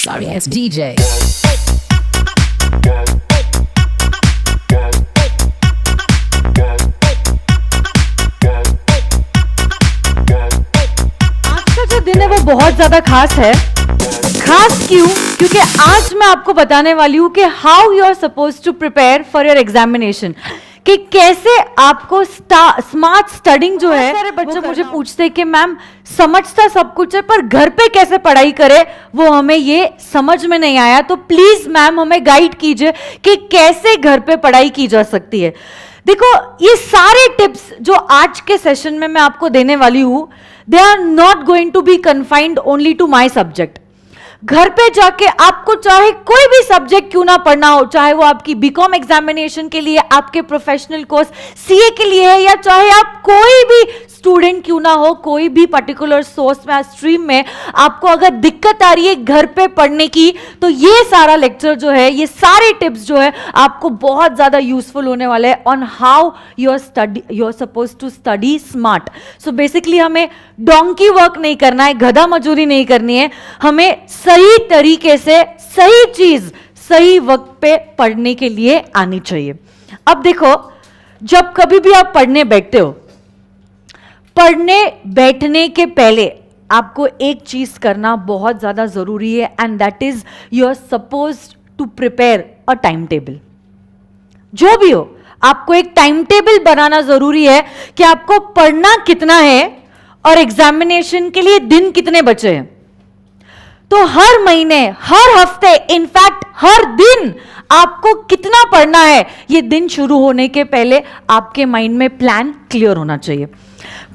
Sorry ass DJ. दिन है वो बहुत ज्यादा खास है। खास क्यों? क्योंकि आज मैं आपको बताने वाली हूं कि how you are suppose to prepare for your examination, कि कैसे आपको स्मार्ट स्टडिंग जो है। सारे बच्चे मुझे पूछते हैं कि मैम समझता सब कुछ है पर घर पे कैसे पढ़ाई करे, वो हमें ये समझ में नहीं आया। तो प्लीज मैम हमें गाइड कीजिए कि कैसे घर पे पढ़ाई की जा सकती है। देखो ये सारे टिप्स जो आज के सेशन में मैं आपको देने वाली हूं, they are not going to be confined only to my subject. घर पे जाके आपको चाहे कोई भी सब्जेक्ट क्यों ना पढ़ना हो, चाहे वो आपकी बीकॉम एग्जामिनेशन के लिए, आपके प्रोफेशनल कोर्स सीए के लिए है, या चाहे आप कोई भी स्टूडेंट क्यों ना हो, कोई भी पर्टिकुलर सोर्स में स्ट्रीम में आपको अगर दिक्कत आ रही है घर पे पढ़ने की, तो ये सारा लेक्चर जो है, ये सारे टिप्स जो है आपको बहुत ज्यादा यूजफुल होने वाले हैं on how you are suppose to study smart. So basically हमें डोंकी वर्क नहीं करना है, गधा मजूरी नहीं करनी है, हमें सही तरीके से सही चीज सही वक्त पे पढ़ने के लिए आनी चाहिए। अब देखो, जब कभी भी आप पढ़ने बैठते हो, पढ़ने बैठने के पहले आपको एक चीज करना बहुत ज्यादा जरूरी है, and that is you are suppose to prepare a time table. जो भी हो, आपको एक टाइम टेबल बनाना जरूरी है कि आपको पढ़ना कितना है और एग्जामिनेशन के लिए दिन कितने बचे हैं। तो हर महीने, हर हफ्ते, इनफैक्ट हर दिन आपको कितना पढ़ना है, ये दिन शुरू होने के पहले आपके माइंड में प्लान क्लियर होना चाहिए।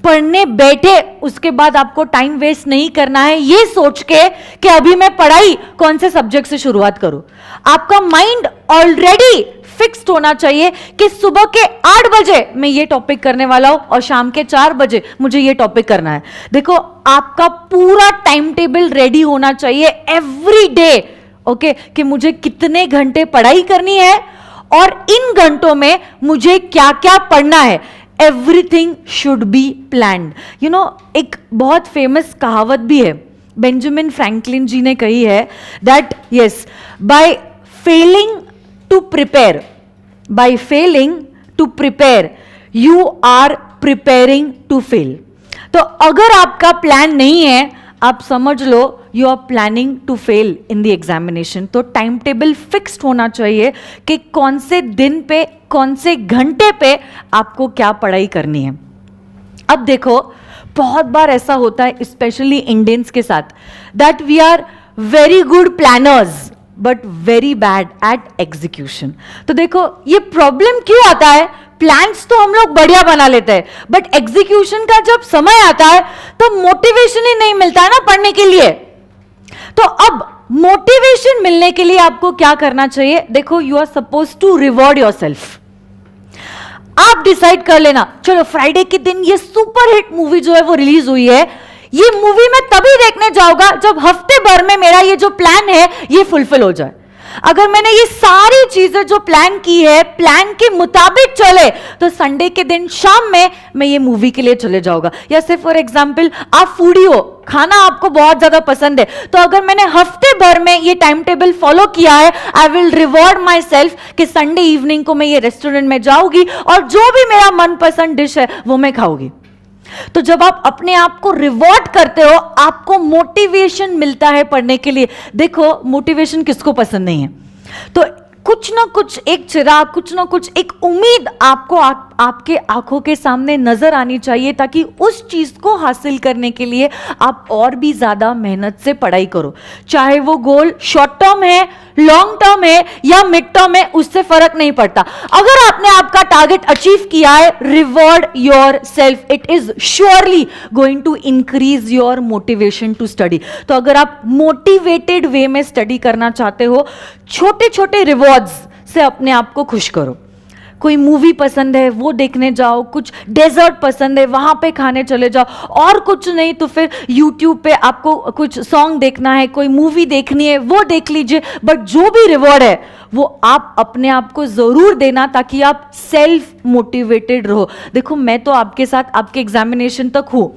पढ़ने बैठे उसके बाद आपको टाइम वेस्ट नहीं करना है ये सोच के कि अभी मैं पढ़ाई कौन से सब्जेक्ट से शुरुआत करूं। आपका माइंड ऑलरेडी फिक्स्ड होना चाहिए कि सुबह के 8 बजे मैं ये टॉपिक करने वाला हूं और शाम के 4 बजे मुझे ये टॉपिक करना है। देखो, आपका पूरा टाइम टेबल रेडी होना चाहिए एवरी डे, ओके, कि मुझे कितने घंटे पढ़ाई करनी है और इन घंटों में मुझे क्या क्या पढ़ना है। Everything should be planned. You know, एक बहुत फेमस कहावत भी है, बेंजामिन फ्रैंकलिन जी ने कही है that yes, by failing to prepare, by failing to prepare you are preparing to fail. तो अगर आपका प्लान नहीं है, आप समझ लो you are planning to fail in the examination. तो टाइम टेबल फिक्स्ड होना चाहिए कि कौन से दिन पे, कौन से घंटे पे आपको क्या पढ़ाई करनी है। अब देखो, बहुत बार ऐसा होता है स्पेशली इंडियंस के साथ, that we are very good planners but very bad at execution. तो देखो, ये प्रॉब्लम क्यों आता है? प्लान्स तो हम लोग बढ़िया बना लेते हैं, बट एग्जीक्यूशन का जब समय आता है तो मोटिवेशन ही नहीं मिलता है ना पढ़ने के लिए। तो अब मोटिवेशन मिलने के लिए आपको क्या करना चाहिए? देखो, you are suppose to reward yourself. आप डिसाइड कर लेना, चलो फ्राइडे के दिन ये सुपर हिट मूवी जो है वो रिलीज हुई है, ये मूवी मैं तभी देखने जाऊंगा जब हफ्ते भर में मेरा ये जो प्लान है ये फुलफिल हो जाए। अगर मैंने ये सारी चीजें जो प्लान की है, प्लान के मुताबिक चले, तो संडे के दिन शाम में मैं ये मूवी के लिए चले जाऊंगा। या सिर्फ फॉर एग्जांपल, आप फूडी हो, खाना आपको बहुत ज्यादा पसंद है, तो अगर मैंने हफ्ते भर में ये टाइम टेबल फॉलो किया है, I will reward my self कि संडे इवनिंग को मैं ये रेस्टोरेंट में जाऊंगी और जो भी मेरा मनपसंद डिश है वो मैं खाऊंगी। तो जब आप अपने आप को रिवॉर्ड करते हो, आपको मोटिवेशन मिलता है पढ़ने के लिए। देखो, मोटिवेशन किसको पसंद नहीं है? तो कुछ ना कुछ एक चिराग, कुछ ना कुछ एक उम्मीद आपको आपके आंखों के सामने नजर आनी चाहिए, ताकि उस चीज को हासिल करने के लिए आप और भी ज्यादा मेहनत से पढ़ाई करो। चाहे वो गोल शॉर्ट टर्म है, लॉन्ग टर्म है या मिड टर्म है, उससे फर्क नहीं पड़ता। अगर आपने आपका टारगेट अचीव किया है, reward yourself, it is surely going to increase your motivation to study. तो अगर आप मोटिवेटेड वे में स्टडी करना चाहते हो, छोटे छोटे रिवॉर्ड्स से अपने आप को खुश करो। कोई मूवी पसंद है वो देखने जाओ, कुछ डेजर्ट पसंद है वहां पे खाने चले जाओ, और कुछ नहीं तो फिर यूट्यूब पे आपको कुछ सॉन्ग देखना है, कोई मूवी देखनी है वो देख लीजिए, बट जो भी रिवॉर्ड है वो आप अपने आप को जरूर देना, ताकि आप सेल्फ मोटिवेटेड रहो। देखो, मैं तो आपके साथ आपके एग्जामिनेशन तक हूं,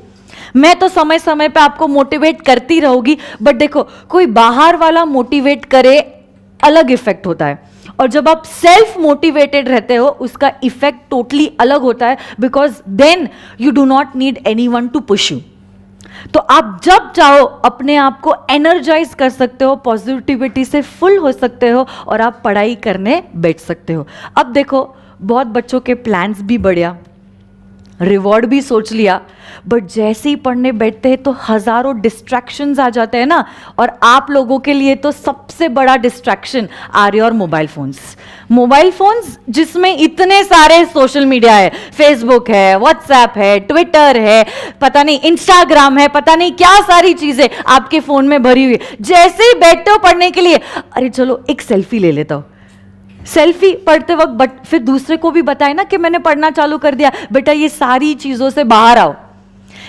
मैं तो समय समय पे आपको मोटिवेट करती रहूंगी, बट देखो कोई बाहर वाला मोटिवेट करे, अलग इफेक्ट होता है, और जब आप सेल्फ मोटिवेटेड रहते हो उसका इफेक्ट टोटली अलग होता है, because then you do not need anyone to push you. तो आप जब चाहो अपने आप को एनर्जाइज कर सकते हो, पॉजिटिविटी से फुल हो सकते हो और आप पढ़ाई करने बैठ सकते हो। अब देखो बहुत बच्चों के प्लान्स भी बढ़िया, रिवॉर्ड भी सोच लिया, बट जैसे ही पढ़ने बैठते हैं तो हजारों डिस्ट्रैक्शंस आ जाते हैं ना, और आप लोगों के लिए तो सबसे बड़ा distraction are your mobile phones. Mobile phones जिसमें इतने सारे सोशल मीडिया है, फेसबुक है, व्हाट्सएप है, ट्विटर है, पता नहीं इंस्टाग्राम है, पता नहीं क्या सारी चीजें आपके फोन में भरी हुई है। जैसे ही बैठते हो पढ़ने के लिए, अरे चलो एक सेल्फी ले लेता हूं, सेल्फी पढ़ते वक्त, बट फिर दूसरे को भी बताए ना कि मैंने पढ़ना चालू कर दिया। बेटा ये सारी चीजों से बाहर आओ,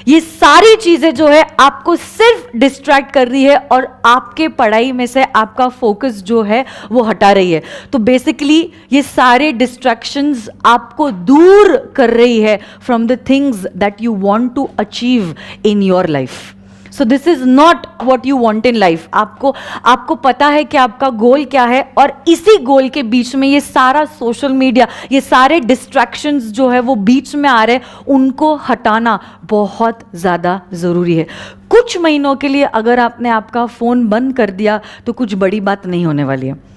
ये सारी चीजें जो है आपको सिर्फ डिस्ट्रैक्ट कर रही है और आपके पढ़ाई में से आपका फोकस जो है वो हटा रही है। तो बेसिकली ये सारे डिस्ट्रैक्शंस आपको दूर कर रही है from the things that you want to achieve in your life. So this is not what you want in life. आपको पता है कि आपका गोल क्या है, और इसी गोल के बीच में ये सारा सोशल मीडिया, ये सारे डिस्ट्रैक्शंस जो है वो बीच में आ रहे हैं, उनको हटाना बहुत ज़्यादा ज़रूरी है। कुछ महीनों के लिए अगर आपने आपका फ़ोन बंद कर दिया तो कुछ बड़ी बात नहीं होने वाली है।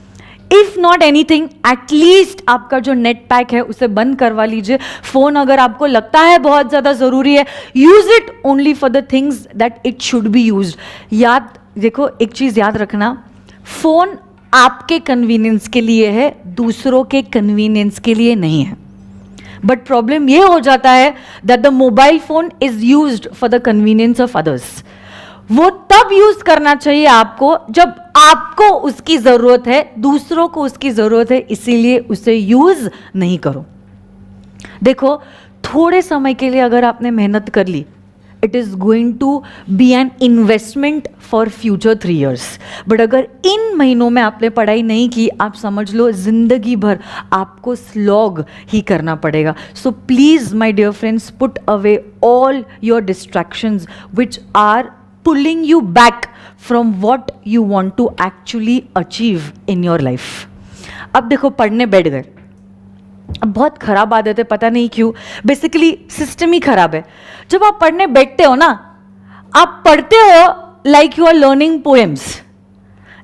इफ नॉट एनीथिंग, एटलीस्ट आपका जो नेट पैक है उसे बंद करवा लीजिए। फोन अगर आपको लगता है बहुत ज्यादा जरूरी है, use it only for the things that it should be used. याद देखो, एक चीज याद रखना, फोन आपके कन्वीनियंस के लिए है, दूसरों के कन्वीनियंस के लिए नहीं है। बट प्रॉब्लम यह हो जाता है that the mobile phone is used for the convenience of others. वो तब यूज करना चाहिए आपको जब आपको उसकी जरूरत है, दूसरों को उसकी जरूरत है, इसीलिए उसे यूज नहीं करो। देखो थोड़े समय के लिए अगर आपने मेहनत कर ली, it is going to be an investment for future 3 years। But अगर इन महीनों में आपने पढ़ाई नहीं की, आप समझ लो जिंदगी भर आपको स्लॉग ही करना पड़ेगा। So please my dear friends, put away all your distractions which are pulling you back from what you want to actually achieve in your life। अब देखो पढ़ने बैठ गए, अब बहुत खराब आदत है, पता नहीं क्यों, बेसिकली सिस्टम ही खराब है। जब आप पढ़ने बैठते हो ना, आप पढ़ते हो like you are learning poems.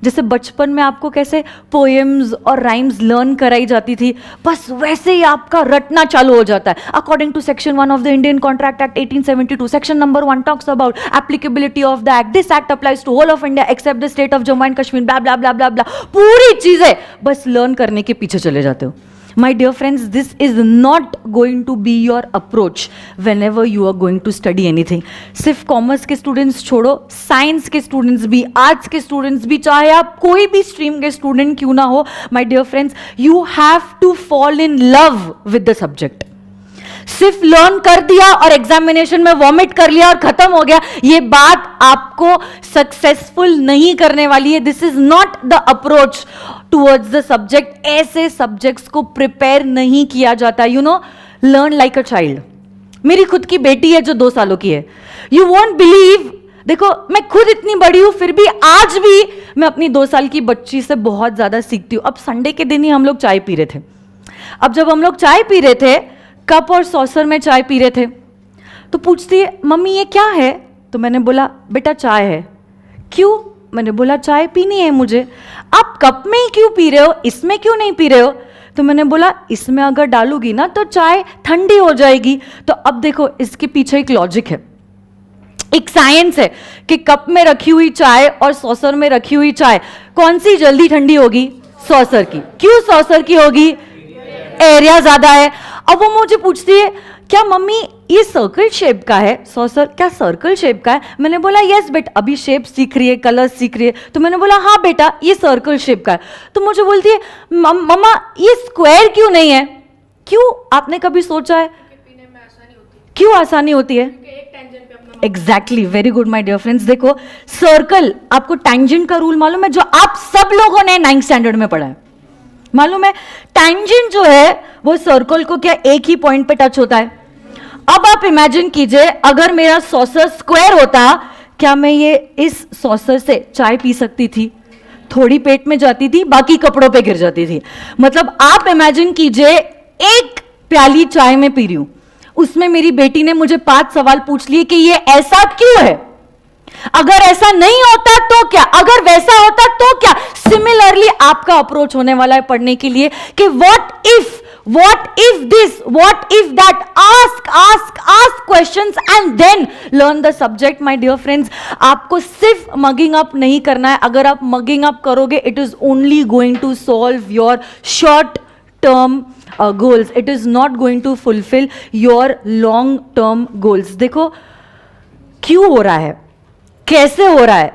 जैसे बचपन में आपको कैसे पोएम्स और राइम्स लर्न कराई जाती थी, बस वैसे ही आपका रटना चालू हो जाता है। According to section 1 of the Indian contract act 1872, section number 1 talks about applicability of the act, this act applies to whole of India except the state of Jammu and Kashmir, blah blah blah blah blah. पूरी चीजें बस learn करने के पीछे चले जाते हो। My dear friends, this is not going to be your approach whenever you are going to study anything। सिर्फ कॉमर्स के स्टूडेंट्स छोड़ो, साइंस के स्टूडेंट्स भी, आर्ट्स के स्टूडेंट्स भी, चाहे आप कोई भी स्ट्रीम के स्टूडेंट क्यों ना हो, my dear friends, you have to fall in love with the subject। सिर्फ लर्न कर दिया और एग्जामिनेशन में वॉमिट कर लिया और खत्म हो गया, ये बात आपको सक्सेसफुल नहीं करने वाली है। This is not the approach towards the subject. ऐसे सब्जेक्ट्स को प्रिपेयर नहीं किया जाता। You know, learn like a child. मेरी खुद की बेटी है जो 2 सालों की है। यू वॉन्ट बिलीव, देखो मैं खुद इतनी बड़ी हूं फिर भी आज भी मैं अपनी 2 साल की बच्ची से बहुत ज्यादा सीखती हूं। अब संडे के दिन ही हम लोग चाय पी रहे थे। अब जब हम लोग चाय पी रहे थे, कप और सॉसर में चाय पी रहे थे, तो पूछती है मम्मी ये क्या है? तो मैंने बोला बेटा चाय है। क्यों? मैंने बोला चाय पीनी है मुझे। आप कप में ही क्यों पी रहे हो, इसमें क्यों नहीं पी रहे हो? तो मैंने बोला इसमें अगर डालूंगी ना तो चाय ठंडी हो जाएगी। तो अब देखो इसके पीछे एक लॉजिक है, एक साइंस है कि कप में रखी हुई चाय और सॉसर में रखी हुई चाय कौन सी जल्दी ठंडी होगी? सॉसर की। क्यों सॉसर की होगी? एरिया ज्यादा है। अब वो मुझे पूछती है क्या मम्मी ये सर्कल शेप का है सॉसर, क्या सर्कल शेप का है? मैंने बोला यस बेटा, अभी शेप सीख रही है, कलर सीख रही है। तो मैंने बोला हाँ बेटा ये सर्कल शेप का है। तो मुझे बोलती है मम्मा ये स्क्वायर क्यों नहीं है? क्यों? आपने कभी सोचा है क्यों आसानी होती है? Exactly, very good my dear friends. देखो सर्कल, आपको टैंजेंट का रूल मालूम है जो आप सब लोगों ने 9th स्टैंडर्ड में पढ़ा है, मालूम है? टैंजेंट जो है वो सर्कल को क्या एक ही पॉइंट पे टच होता है। अब आप इमेजिन कीजिए अगर मेरा सॉसर स्क्वायर होता, क्या मैं ये इस सॉसर से चाय पी सकती थी? थोड़ी पेट में जाती थी, बाकी कपड़ों पे गिर जाती थी। मतलब आप इमेजिन कीजिए एक प्याली चाय में पी रही हूं, उसमें मेरी बेटी ने मुझे 5 सवाल पूछ लिए कि ये ऐसा क्यों है, अगर ऐसा नहीं होता तो क्या, अगर वैसा होता तो क्या। सिमिलरली आपका अप्रोच होने वाला है पढ़ने के लिए कि what if this, what if that, ask questions and then learn the subject. My dear friends, आपको सिर्फ मगिंग अप नहीं करना है। अगर आप मगिंग अप करोगे, it is only going to solve your short term goals, it is not going to fulfil your long term goals. देखो क्यों हो रहा है, कैसे हो रहा है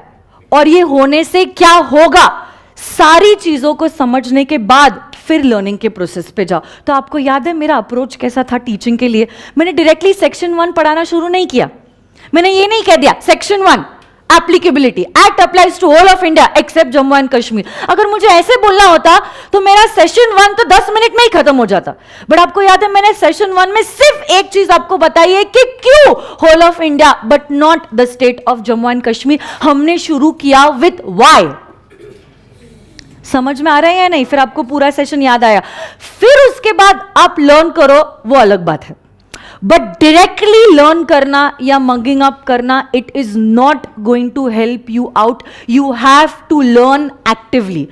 और ये होने से क्या होगा, सारी चीजों को समझने के बाद फिर लर्निंग के प्रोसेस पे जाओ। तो आपको याद है मेरा अप्रोच कैसा था टीचिंग के लिए? मैंने डायरेक्टली सेक्शन 1 पढ़ाना शुरू नहीं किया। मैंने ये नहीं कह दिया section 1 applicability, act applies to whole of India except Jammu and Kashmir. अगर मुझे ऐसे बोलना होता तो मेरा सेशन 1 तो 10 मिनट में ही खत्म हो जाता। बट आपको याद है मैंने सेशन 1 में सिर्फ एक चीज आपको बताई है कि क्यों whole of India but not the state of Jammu and Kashmir. हमने शुरू किया विथ वाई। समझ में आ रहा है या नहीं? फिर आपको पूरा सेशन याद आया, फिर उसके बाद आप लर्न करो, वो अलग बात है। बट डायरेक्टली लर्न करना या मगिंग अप करना, it is not going to help you out. You have to learn actively,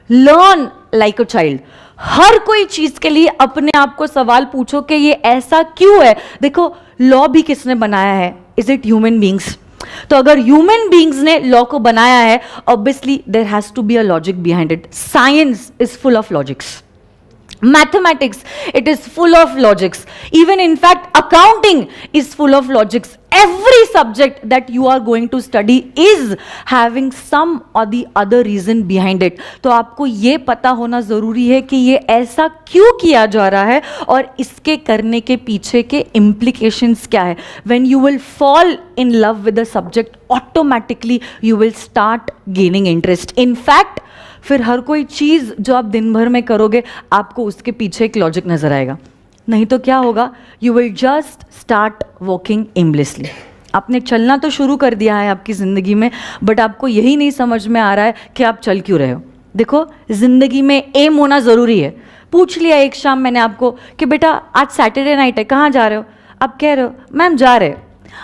learn like a child. हर कोई चीज के लिए अपने आप को सवाल पूछो कि ये ऐसा क्यों है। देखो लॉ भी किसने बनाया है? Is it human beings? तो अगर ह्यूमन बींग्स ने लॉ को बनाया है, obviously there has to be a logic behind it. Science is full of logics, mathematics it is full of logics, even in fact accounting is full of logics. Every subject that you are going to study is having some or the other reason behind it. तो आपको ये पता होना जरूरी है कि ये ऐसा क्यों किया जा रहा है और इसके करने के पीछे के implications क्या है। When you will fall in love with the subject, automatically you will start gaining interest. In fact फिर हर कोई चीज जो आप दिन भर में करोगे, आपको उसके पीछे एक लॉजिक नजर आएगा। नहीं तो क्या होगा, you will just start walking aimlessly. आपने चलना तो शुरू कर दिया है आपकी जिंदगी में, बट आपको यही नहीं समझ में आ रहा है कि आप चल क्यों रहे हो। देखो जिंदगी में एम होना जरूरी है। पूछ लिया एक शाम मैंने आपको कि बेटा आज सैटरडे नाइट है, कहाँ जा रहे हो? आप कह रहे हो मैम जा रहे हो।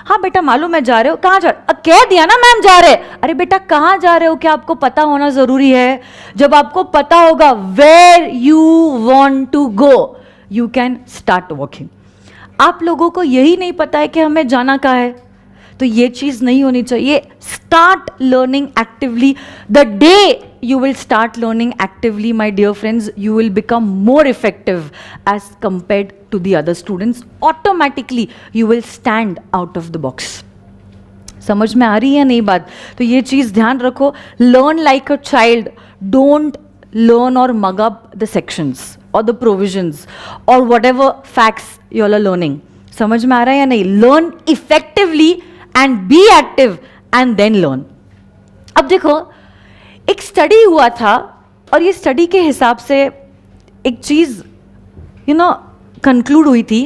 हाँ बेटा मालूम है जा रहे हो, कहाँ जा रहे हो? कह दिया ना मैम जा रहे। अरे बेटा कहाँ जा रहे हो क्या आपको पता होना जरूरी है। जब आपको पता होगा where you want to go, you can start walking. आप लोगों को यही नहीं पता है कि हमें जाना कहाँ है, तो ये चीज नहीं होनी चाहिए। Start learning actively. The day you will start learning actively, my dear friends, you will become more effective as compared to the other students. Automatically you will stand out of the box. समझ में आ रही है नहीं बात? तो ये चीज ध्यान रखो। Learn like a child. Don't learn or mug up the sections or the provisions or whatever facts you all are learning. समझ में आ रहा है या नहीं? Learn effectively and be active and then learn. अब देखो एक स्टडी हुआ था और ये स्टडी के हिसाब से एक चीज कंक्लूड हुई थी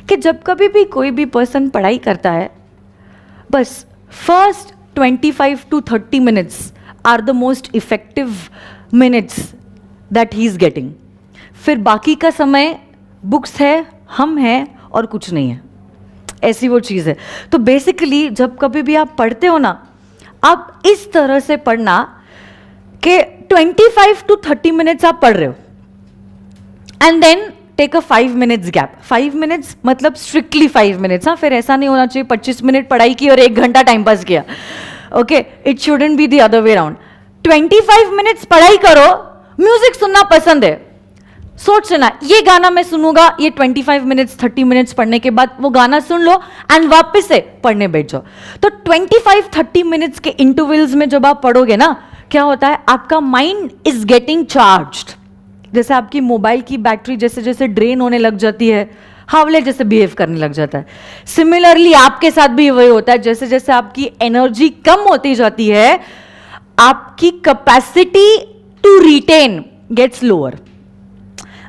कि जब कभी भी कोई भी पर्सन पढ़ाई करता है, बस first 25 to 30 minutes are the most effective minutes that he is getting. फिर बाकी का समय बुक्स है, हम हैं और कुछ नहीं है, ऐसी वो चीज़ है। तो बेसिकली जब कभी भी आप पढ़ते हो ना, आप इस तरह से पढ़ना कि 25 to 30 मिनट्स आप पढ़ रहे हो and then take a 5 minutes gap. 5 minutes मतलब स्ट्रिक्टली 5 मिनट्स। हाँ, फिर ऐसा नहीं होना चाहिए 25 मिनट पढ़ाई की और 1 घंटा टाइम पास किया। Okay, it shouldn't be the other way round. 25 minutes पढ़ाई करो। म्यूजिक सुनना पसंद है, सोच लेना ये गाना मैं सुनूंगा, ये 25 मिनट्स 30 मिनट्स पढ़ने के बाद वो गाना सुन लो एंड वापस से पढ़ने बैठ जाओ। तो 25-30 मिनट्स के इंटरवल्स में जब आप पढ़ोगे ना, क्या होता है, आपका माइंड इज गेटिंग चार्ज्ड। जैसे आपकी मोबाइल की बैटरी जैसे जैसे ड्रेन होने लग जाती है, हावले जैसे बिहेव करने लग जाता है। सिमिलरली आपके साथ भी वही होता है। जैसे जैसे आपकी एनर्जी कम होती जाती है, आपकी capacity to retain gets lower.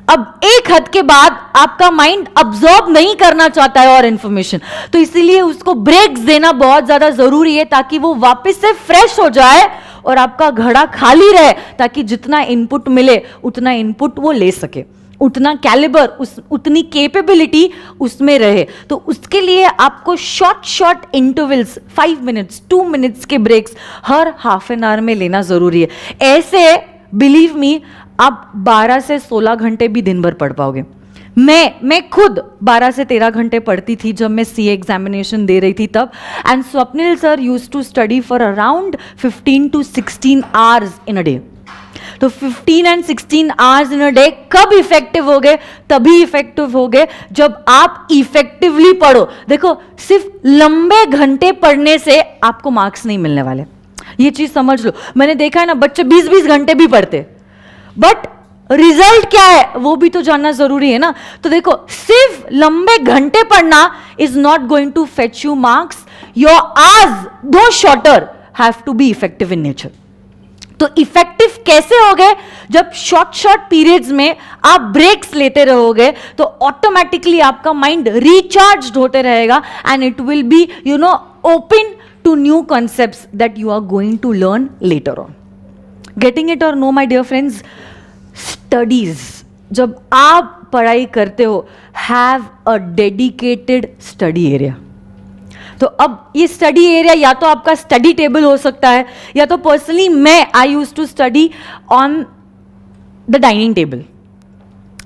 अब एक हद के बाद आपका माइंड अब्सॉर्ब नहीं करना चाहता है और इंफॉर्मेशन, तो इसीलिए उसको ब्रेक्स देना बहुत ज्यादा जरूरी है ताकि वो वापस से फ्रेश हो जाए और आपका घड़ा खाली रहे, ताकि जितना इनपुट मिले उतना इनपुट वो ले सके, उतना कैलिबर, उतनी कैपेबिलिटी उसमें रहे। तो उसके लिए आपको शॉर्ट इंटरवल्स 5 मिनट्स 2 मिनट्स के ब्रेक्स हर हाफ एन आवर में लेना जरूरी है। ऐसे बिलीव मी आप 12 से 16 घंटे भी दिन भर पढ़ पाओगे। मैं खुद 12 से 13 घंटे पढ़ती थी जब मैं सीए एग्जामिनेशन दे रही थी तब, and Swapnil sir used to study for around 15 to 16 hours in a day. तो 15 and 16 hours in a day कब इफेक्टिव हो गए? तभी इफेक्टिव हो गए जब आप इफेक्टिवली पढ़ो। देखो, सिर्फ लंबे घंटे पढ़ने से आपको मार्क्स नहीं मिलने वाले, ये चीज समझ लो। मैंने देखा है ना, बच्चे 20-20 घंटे भी पढ़ते, बट रिजल्ट क्या है वो भी तो जानना जरूरी है ना। तो देखो, सिर्फ लंबे घंटे पढ़ना is not going to fetch you marks. Your hours though shorter have to be effective in nature. तो इफेक्टिव कैसे होगे? जब शॉर्ट पीरियड्स में आप ब्रेक्स लेते रहोगे तो ऑटोमेटिकली आपका माइंड रिचार्ज होते रहेगा and it will be open to new concepts that you are going to learn later on. Getting it or no my dear friends? Studies, जब आप पढ़ाई करते हो, have a dedicated study area. तो अब ये स्टडी एरिया या तो आपका स्टडी टेबल हो सकता है, या तो personally I used to study on the dining table,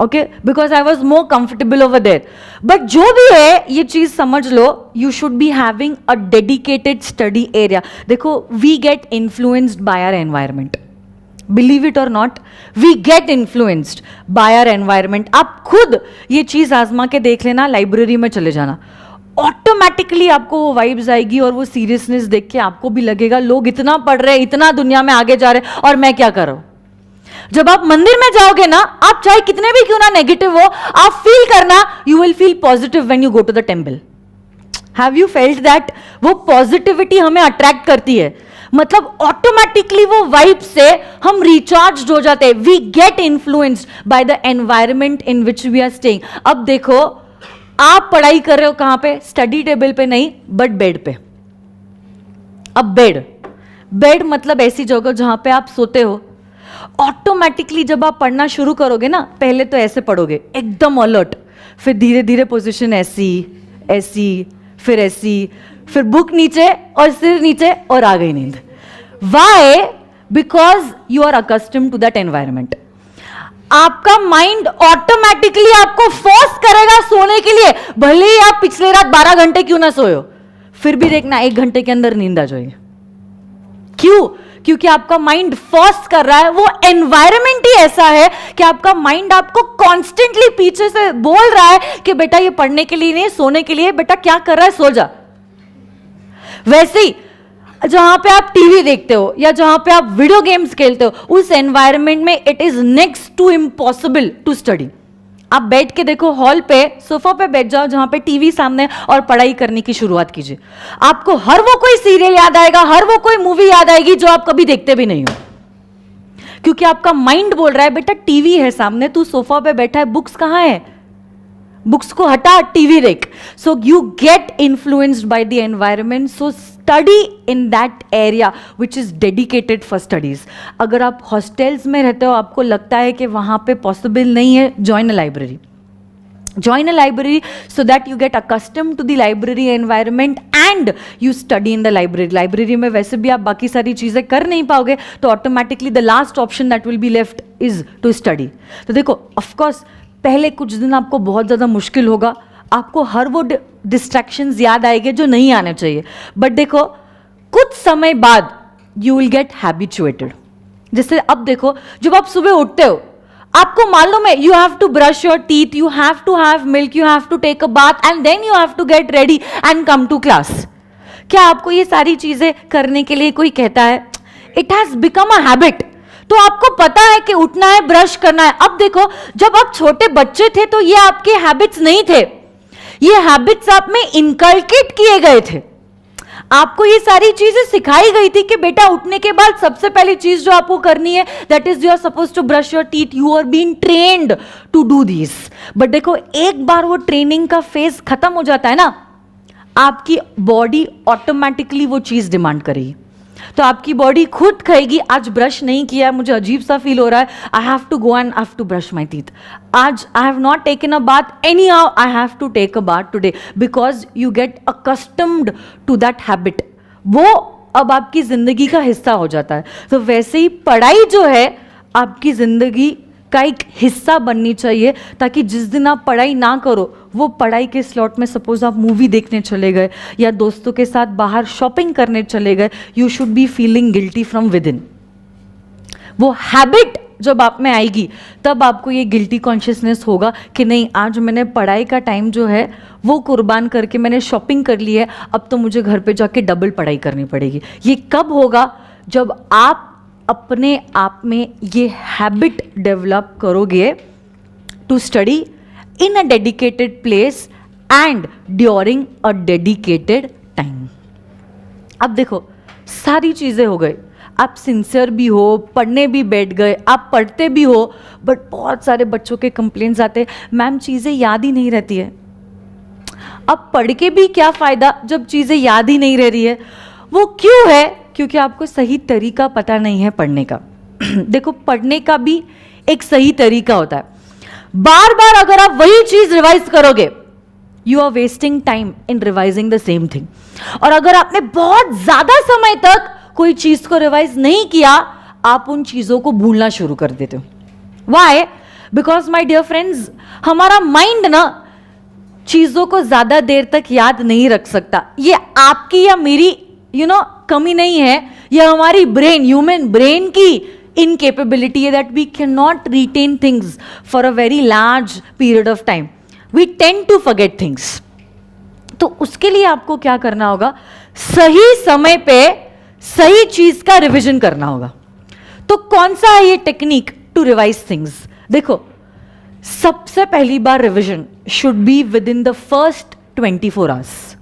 okay, because I was more comfortable over there. But जो भी है, ये चीज समझ लो, you should be having a dedicated study area. देखो, we get influenced by our environment, believe it or not, we get influenced by our environment. आप खुद ये चीज आजमा के देख लेना, लाइब्रेरी में चले जाना, ऑटोमेटिकली आपको वो वाइब्स आएगी और वो सीरियसनेस देख के आपको भी लगेगा लोग इतना पढ़ रहे हैं, इतना दुनिया में आगे जा रहे हैं, और मैं क्या कर रहा हूं। जब आप मंदिर में जाओगे ना, आप चाहे कितने भी क्यों ना नेगेटिव हो, आप फील करना, you will feel positive when you go to the temple. Have you felt that? वो पॉजिटिविटी हमें अट्रैक्ट करती है, मतलब ऑटोमेटिकली वो वाइब से हम रिचार्ज हो जाते हैं। We get influenced by the environment in which we are staying. अब देखो, आप पढ़ाई कर रहे हो कहां पे? स्टडी टेबल पे नहीं, बट बेड पे। अब बेड मतलब ऐसी जगह जहां पे आप सोते हो। ऑटोमेटिकली जब आप पढ़ना शुरू करोगे ना, पहले तो ऐसे पढ़ोगे एकदम अलर्ट, फिर धीरे धीरे पोजीशन ऐसी, फिर ऐसी, फिर बुक नीचे और सिर नीचे, और आ गई नींद। Why? Because you are accustomed to that environment. आपका माइंड ऑटोमेटिकली आपको फोर्स करेगा सोने के लिए, भले ही आप पिछले रात 12 घंटे क्यों ना सोए हो, फिर भी देखना 1 घंटे के अंदर नींद आ जाएगी। क्यों? क्योंकि आपका माइंड फोर्स कर रहा है। वो एनवायरमेंट ही ऐसा है कि आपका माइंड आपको कॉन्स्टेंटली पीछे से बोल रहा है कि बेटा ये पढ़ने के लिए नहीं, सोने के लिए। बेटा क्या कर रहा है? सो जा। वैसे ही जहां पे आप टीवी देखते हो या जहां पे आप वीडियो गेम्स खेलते हो, उस एनवायरमेंट में it is next to impossible to study. आप बैठ के देखो, हॉल पे सोफा पे बैठ जाओ जहां पे टीवी सामने, और पढ़ाई करने की शुरुआत कीजिए। आपको हर वो कोई सीरियल याद आएगा, हर वो कोई मूवी याद आएगी जो आप कभी देखते भी नहीं हो, क्योंकि आपका माइंड बोल रहा है बेटा टीवी है सामने, तू सोफा पे बैठा है, बुक्स कहां है, बुक्स को हटा, टीवी देख। So you get influenced by the environment. So study in that area which is dedicated for studies. अगर आप हॉस्टल्स में रहते हो, आपको लगता है कि वहां पे पॉसिबल नहीं है, join a library. Join a library so that you get accustomed to the library environment and you study in the library. Library में वैसे भी आप बाकी सारी चीज़ें कर नहीं पाओगे, तो automatically the last option that will be left is to study. तो देखो, of course पहले कुछ दिन आपको बहुत ज़्यादा मुश्किल होगा, आपको हर वो डिस्ट्रैक्शंस याद आएंगे जो नहीं आने चाहिए, बट देखो कुछ समय बाद you will get habituated. जैसे अब देखो, जब आप सुबह उठते हो, आपको मालूम है you have to brush your teeth, you have to have milk, you have to take a bath and then you have to get ready and come to class. क्या आपको ये सारी चीजें करने के लिए कोई कहता है? It has become a habit. तो आपको पता है कि उठना है, ब्रश करना है। अब देखो, जब आप छोटे बच्चे थे तो ये आपके हैबिट्स नहीं थे, ये हैबिट्स आप में इनकलकेट किए गए थे। आपको ये सारी चीजें सिखाई गई थी कि बेटा उठने के बाद सबसे पहली चीज जो आपको करनी है, that is you are suppose to brush your teeth, you are being trained to do this. But देखो, एक बार वो ट्रेनिंग का फेज खत्म हो जाता है ना, आपकी बॉडी ऑटोमेटिकली वो चीज डिमांड करेगी। तो आपकी बॉडी खुद कहेगी, आज ब्रश नहीं किया, मुझे अजीब सा फील हो रहा है, I have to go and I have to brush my teeth. आज I have not taken a bath, anyhow I have to take a bath today, because you get accustomed to that habit. वो अब आपकी जिंदगी का हिस्सा हो जाता है। तो वैसे ही पढ़ाई जो है आपकी जिंदगी का एक हिस्सा बननी चाहिए, ताकि जिस दिन आप पढ़ाई ना करो, वो पढ़ाई के स्लॉट में सपोज आप मूवी देखने चले गए या दोस्तों के साथ बाहर शॉपिंग करने चले गए, you should be feeling guilty from with in. वो हैबिट जब आप में आएगी तब आपको ये गिल्टी कॉन्शियसनेस होगा कि नहीं, आज मैंने पढ़ाई का टाइम जो है वो कुर्बान करके मैंने शॉपिंग कर ली है, अब तो मुझे घर पे जाके डबल पढ़ाई करनी पड़ेगी। ये कब होगा? जब आप अपने आप में ये हैबिट डेवलप करोगे to study in a dedicated place and during a dedicated time. अब देखो, सारी चीज़ें हो गई, आप सिंसियर भी हो, पढ़ने भी बैठ गए, आप पढ़ते भी हो, बट बहुत सारे बच्चों के कंप्लेंट्स आते हैं, मैम चीज़ें याद ही नहीं रहती है। अब पढ़ के भी क्या फ़ायदा जब चीज़ें याद ही नहीं रह रही है? वो क्यों है? क्योंकि आपको सही तरीका पता नहीं है पढ़ने का। देखो, पढ़ने का भी एक सही तरीका होता है। बार बार अगर आप वही चीज रिवाइज करोगे, you are wasting time in revising the same thing. और अगर आपने बहुत ज्यादा समय तक कोई चीज को रिवाइज नहीं किया, आप उन चीजों को भूलना शुरू कर देते हो। Why? Because my dear friends, हमारा माइंड ना चीजों को ज्यादा देर तक याद नहीं रख सकता। ये आपकी या मेरी कमी नहीं है, यह हमारी ब्रेन, ह्यूमन ब्रेन की इनकेपेबिलिटी है, that we can not retain things for a very large period of time. We tend to forget things. तो उसके लिए आपको क्या करना होगा? सही समय पे सही चीज का रिवीजन करना होगा। तो कौन सा है ये टेक्निक टू रिवाइज थिंग्स? देखो, सबसे पहली बार revision should be within the first 24 hours.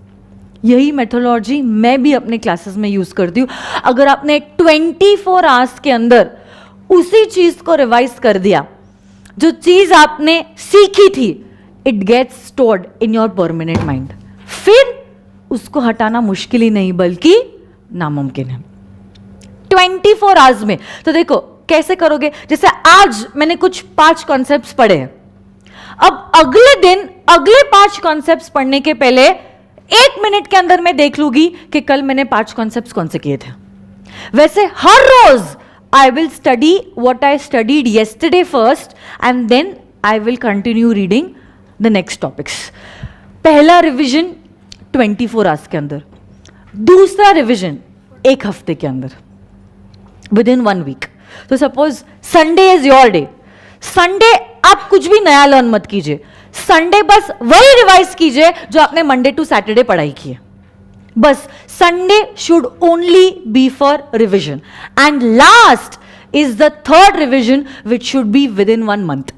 यही मेथोडोलॉजी मैं भी अपने क्लासेस में यूज करती हूं। अगर आपने 24 आवर्स के अंदर उसी चीज को रिवाइज कर दिया, जो चीज आपने सीखी थी, it gets stored in your permanent mind. फिर उसको हटाना मुश्किल ही नहीं बल्कि नामुमकिन है 24 आवर्स में। तो देखो कैसे करोगे? जैसे आज मैंने कुछ 5 कॉन्सेप्ट्स पढ़े हैं, अब अगले दिन अगले 5 कॉन्सेप्ट्स पढ़ने के पहले 1 मिनट के अंदर मैं देख लूंगी कि कल मैंने 5 कॉन्सेप्ट्स कौन से किए थे। वैसे हर रोज I will study what I studied yesterday first and then I will continue reading the next topics. पहला रिवीजन 24 आवर्स के अंदर, दूसरा रिवीजन 1 हफ्ते के अंदर, विद इन 1 वीक। तो suppose Sunday is your day. Sunday आप कुछ भी नया लर्न मत कीजिए, संडे बस वही रिवाइज कीजिए जो आपने मंडे टू सैटरडे पढ़ाई की है। बस Sunday should only be for revision and last is the third revision which should be within 1 month.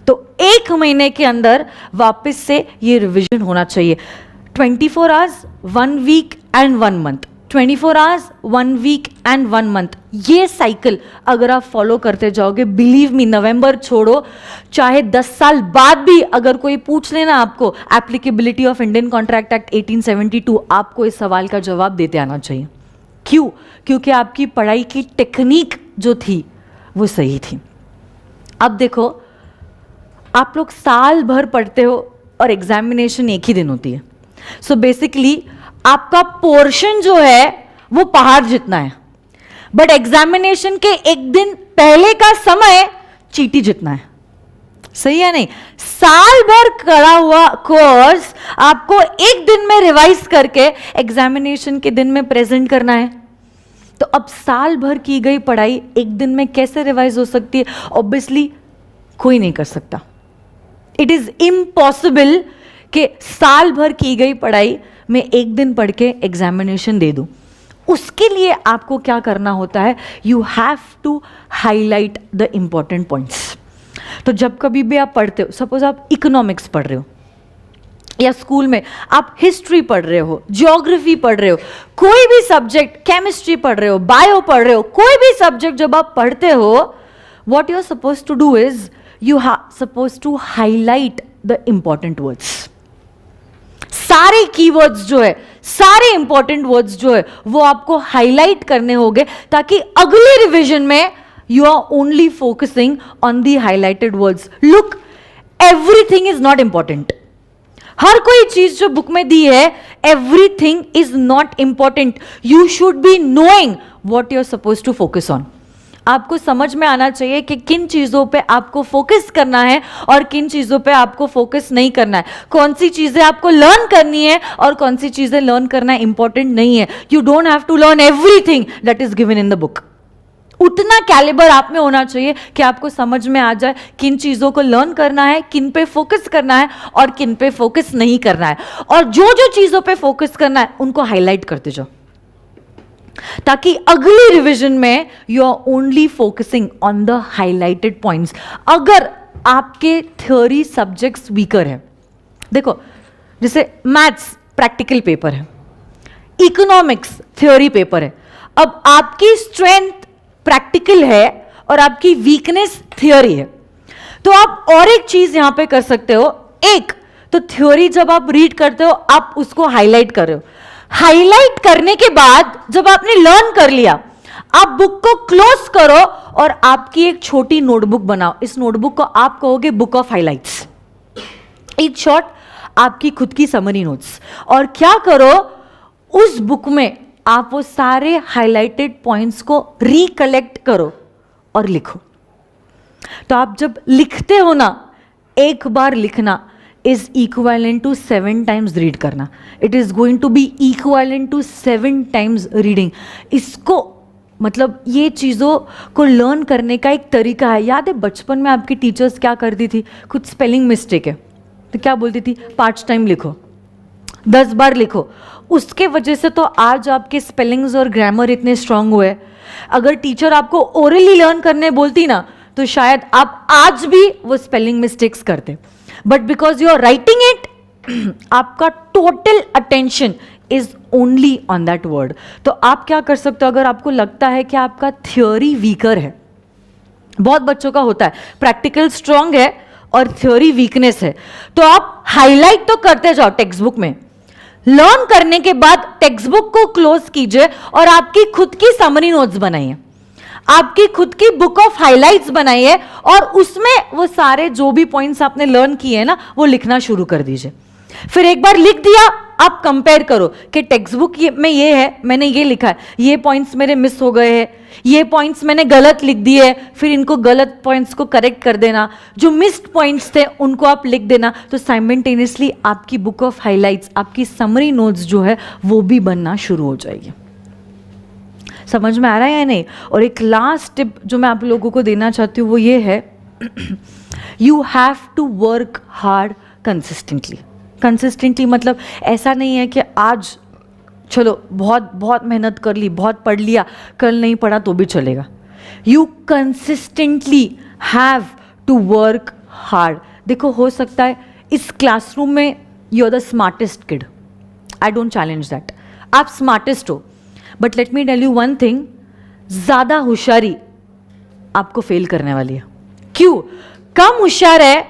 तो 1 महीने के अंदर वापस से ये रिविजन होना चाहिए। 24 hours 1 week and 1 month, 24 hours 1 week and 1 month. ये साइकिल अगर आप फॉलो करते जाओगे, बिलीव मी, नवंबर छोड़ो, चाहे 10 साल बाद भी अगर कोई पूछ लेना आपको applicability of Indian contract act 1872, आपको इस सवाल का जवाब देते आना चाहिए। क्यों? क्योंकि आपकी पढ़ाई की टेक्निक जो थी वो सही थी। अब देखो, आप लोग साल भर पढ़ते हो और एग्जामिनेशन एक ही दिन होती है। सो बेसिकली आपका पोर्शन जो है वो पहाड़ जितना है, बट एग्जामिनेशन के 1 दिन पहले का समय चींटी जितना है। सही है नहीं? साल भर करा हुआ कोर्स आपको 1 दिन में रिवाइज करके एग्जामिनेशन के दिन में प्रेजेंट करना है। तो अब साल भर की गई पढ़ाई 1 दिन में कैसे रिवाइज हो सकती है? ऑब्वियसली कोई नहीं कर सकता। इट इज इम्पॉसिबल कि साल भर की गई पढ़ाई मैं 1 दिन पढ़ के एग्जामिनेशन दे दूं। उसके लिए आपको क्या करना होता है? You have to highlight the important points. तो जब कभी भी आप पढ़ते हो, सपोज आप इकोनॉमिक्स पढ़ रहे हो, या स्कूल में आप हिस्ट्री पढ़ रहे हो, ज्योग्राफी पढ़ रहे हो, कोई भी सब्जेक्ट, केमिस्ट्री पढ़ रहे हो, बायो पढ़ रहे हो, कोई भी सब्जेक्ट जब आप पढ़ते हो, what you are suppose to do is you are suppose to highlight the important words. सारे कीवर्ड्स जो है, सारे इंपॉर्टेंट वर्ड्स जो है वो आपको हाईलाइट करने होंगे, ताकि अगले रिवीजन में you are only focusing on the highlighted words. Look, everything is not important. हर कोई चीज जो बुक में दी है, everything is not important. You should be knowing what you are suppose to focus on. आपको समझ में आना चाहिए कि किन चीजों पे आपको फोकस करना है और किन चीजों पे आपको फोकस नहीं करना है, कौन सी चीजें आपको लर्न करनी है और कौन सी चीजें लर्न करना इंपॉर्टेंट नहीं है। You don't have to learn everything that is given in the book. उतना कैलिबर आप में होना चाहिए कि आपको समझ में आ जाए किन चीजों को लर्न करना है, किन पे फोकस करना है और किन पे फोकस नहीं करना है, और जो जो चीजों पे फोकस करना है उनको हाईलाइट करते जाओ, ताकि अगली रिवीजन में you are only focusing on the highlighted points. अगर आपके थ्योरी सब्जेक्ट्स वीकर है, देखो जैसे मैथ्स प्रैक्टिकल पेपर है, इकोनॉमिक्स थ्योरी पेपर है, अब आपकी स्ट्रेंथ प्रैक्टिकल है और आपकी वीकनेस थ्योरी है, तो आप और एक चीज यहां पे कर सकते हो। एक तो थ्योरी जब आप रीड करते हो आप उसको हाईलाइट कर रहे हो, हाईलाइट करने के बाद जब आपने लर्न कर लिया, आप बुक को क्लोज करो और आपकी एक छोटी नोटबुक बनाओ। इस नोटबुक को आप कहोगे book of highlights. In short आपकी खुद की समरी नोट्स। और क्या करो, उस बुक में आप वो सारे हाइलाइटेड पॉइंट्स को रिकलेक्ट करो और लिखो। तो आप जब लिखते हो ना, एक बार लिखना is equivalent to 7 times read करना। It is going to be equivalent to 7 times reading. इसको मतलब ये चीज़ों को लर्न करने का एक तरीका है। याद है बचपन में आपकी टीचर्स क्या करती थी, कुछ स्पेलिंग मिस्टेक है तो क्या बोलती थी, 5 टाइम लिखो, 10 बार लिखो। उसके वजह से तो आज आपके स्पेलिंग्स और ग्रामर इतने स्ट्रांग हुए। अगर टीचर आपको ओरली लर्न करने बोलती ना, तो शायद आप आज भी वो स्पेलिंग मिस्टेक्स करते, but because you are writing it, आपका total attention is only on that word. तो आप क्या कर सकते हो, अगर आपको लगता है कि आपका थ्योरी वीकर है, बहुत बच्चों का होता है, प्रैक्टिकल स्ट्रांग है और थ्योरी वीकनेस है, तो आप हाईलाइट तो करते जाओ टेक्स्ट बुक में। लर्न करने के बाद टेक्स्ट बुक को क्लोज कीजिए और आपकी खुद की समरी नोट्स बनाइए, आपकी खुद की बुक ऑफ हाइलाइट्स बनाइए और उसमें वो सारे जो भी पॉइंट्स आपने लर्न किए हैं ना, वो लिखना शुरू कर दीजिए। फिर एक बार लिख दिया, आप कंपेयर करो कि टेक्स्ट बुक में ये है, मैंने ये लिखा है, ये पॉइंट्स मेरे मिस हो गए हैं, ये पॉइंट्स मैंने गलत लिख दिए, फिर इनको गलत पॉइंट्स को करेक्ट कर देना, जो मिस्ड पॉइंट्स थे उनको आप लिख देना। तो साइमल्टेनियसली आपकी बुक ऑफ हाइलाइट्स, आपकी समरी नोट्स जो है वो भी बनना शुरू हो जाएगी। समझ में आ रहा है या नहीं? और एक लास्ट टिप जो मैं आप लोगों को देना चाहती हूँ वो ये है, you have to work hard consistently. Consistently मतलब ऐसा नहीं है कि आज चलो बहुत बहुत मेहनत कर ली, बहुत पढ़ लिया, कल नहीं पढ़ा तो भी चलेगा। You consistently have to work hard. देखो हो सकता है इस क्लासरूम में you are the smartest kid, I don't challenge that, आप स्मार्टेस्ट हो, but let me tell you one thing, ज़्यादा होशियारी आपको फेल करने वाली है। क्यों? कम होशियार है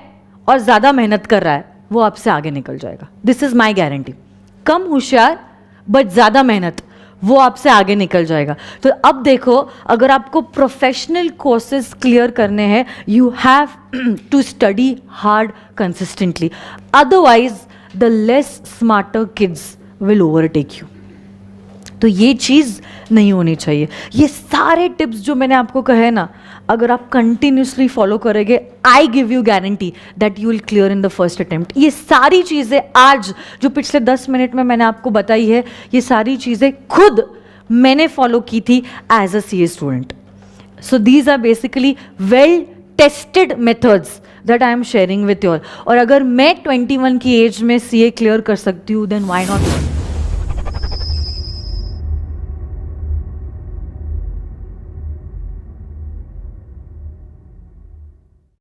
और ज़्यादा मेहनत कर रहा है, वो आपसे आगे निकल जाएगा। This is my guarantee. कम होशियार बट ज़्यादा मेहनत, वो आपसे आगे निकल जाएगा। तो अब देखो, अगर आपको प्रोफेशनल कोर्सेज क्लियर करने हैं, you have to study hard consistently, otherwise the less smarter kids will overtake you. तो ये चीज़ नहीं होनी चाहिए। ये सारे टिप्स जो मैंने आपको कहे ना, अगर आप कंटिन्यूसली फॉलो करेंगे, I give you guarantee that you will clear in the first attempt. ये सारी चीज़ें आज जो पिछले 10 मिनट में मैंने आपको बताई है, ये सारी चीज़ें खुद मैंने फॉलो की थी as a CA student. So these are basically well tested methods that I am sharing with your. और अगर मैं 21 की एज में CA क्लियर कर सकती हूँ, देन व्हाई नॉट।